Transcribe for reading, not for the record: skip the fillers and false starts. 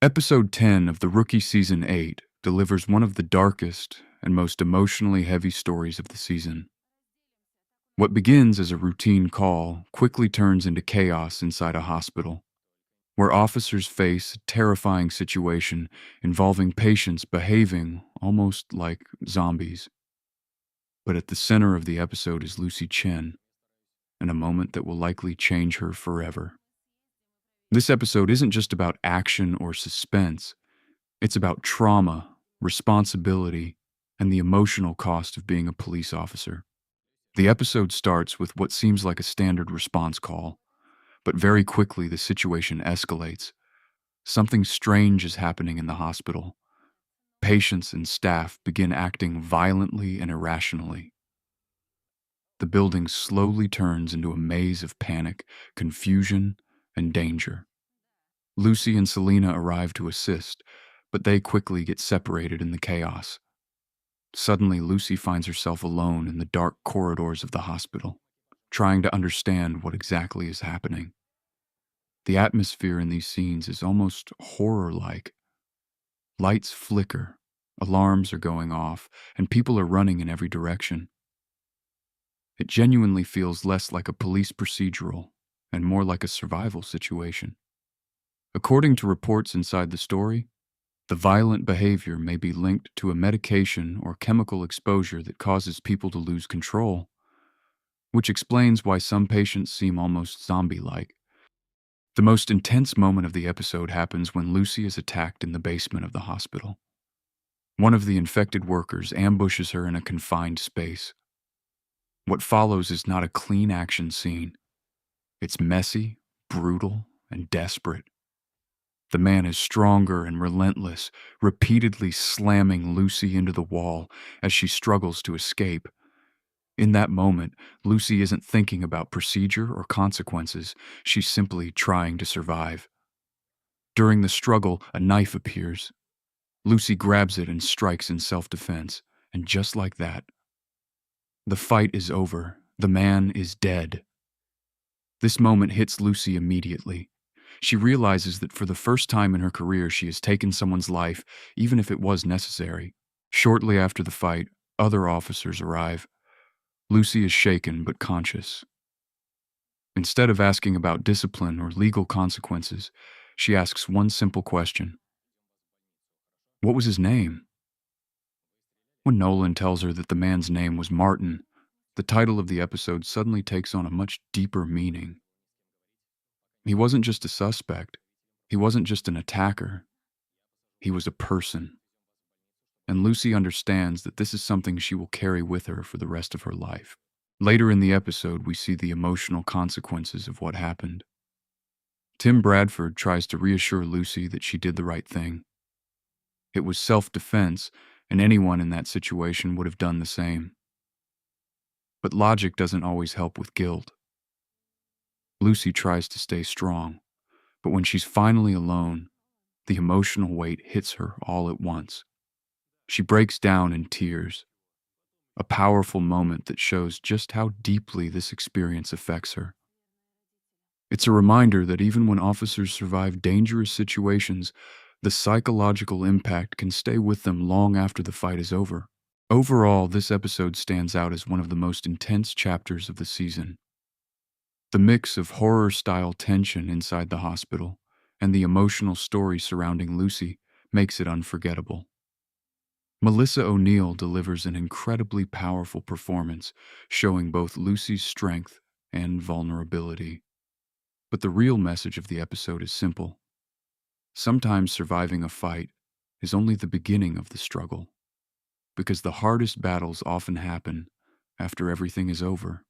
Episode 10 of the Rookie Season 8 delivers one of the darkest and most emotionally heavy stories of the season. What begins as a routine call quickly turns into chaos inside a hospital, where officers face a terrifying situation involving patients behaving almost like zombies. But at the center of the episode is Lucy Chen, and a moment that will likely change her forever. This episode isn't just about action or suspense. It's about trauma, responsibility, and the emotional cost of being a police officer. The episode starts with what seems like a standard response call, but very quickly the situation escalates. Something strange is happening in the hospital. Patients and staff begin acting violently and irrationally. The building slowly turns into a maze of panic, confusion, and danger. Lucy and Selena arrive to assist, but they quickly get separated in the chaos. Suddenly, Lucy finds herself alone in the dark corridors of the hospital, trying to understand what exactly is happening. The atmosphere in these scenes is almost horror-like. Lights flicker, alarms are going off, and people are running in every direction. It genuinely feels less like a police procedural and more like a survival situation. According to reports inside the story, the violent behavior may be linked to a medication or chemical exposure that causes people to lose control, which explains why some patients seem almost zombie-like. The most intense moment of the episode happens when Lucy is attacked in the basement of the hospital. One of the infected workers ambushes her in a confined space. What follows is not a clean action scene. It's messy, brutal, and desperate. The man is stronger and relentless, repeatedly slamming Lucy into the wall as she struggles to escape. In that moment, Lucy isn't thinking about procedure or consequences. She's simply trying to survive. During the struggle, a knife appears. Lucy grabs it and strikes in self-defense, and just like that, the fight is over. The man is dead. This moment hits Lucy immediately. She realizes that for the first time in her career, she has taken someone's life, even if it was necessary. Shortly after the fight, other officers arrive. Lucy is shaken but conscious. Instead of asking about discipline or legal consequences, she asks one simple question. What was his name? When Nolan tells her that the man's name was Martin, the title of the episode suddenly takes on a much deeper meaning. He wasn't just a suspect. He wasn't just an attacker. He was a person. And Lucy understands that this is something she will carry with her for the rest of her life. Later in the episode, we see the emotional consequences of what happened. Tim Bradford tries to reassure Lucy that she did the right thing. It was self-defense, and anyone in that situation would have done the same. But logic doesn't always help with guilt. Lucy tries to stay strong, but when she's finally alone, the emotional weight hits her all at once. She breaks down in tears, a powerful moment that shows just how deeply this experience affects her. It's a reminder that even when officers survive dangerous situations, the psychological impact can stay with them long after the fight is over. Overall, this episode stands out as one of the most intense chapters of the season. The mix of horror-style tension inside the hospital and the emotional story surrounding Lucy makes it unforgettable. Melissa O'Neill delivers an incredibly powerful performance, showing both Lucy's strength and vulnerability. But the real message of the episode is simple. Sometimes surviving a fight is only the beginning of the struggle, because the hardest battles often happen after everything is over.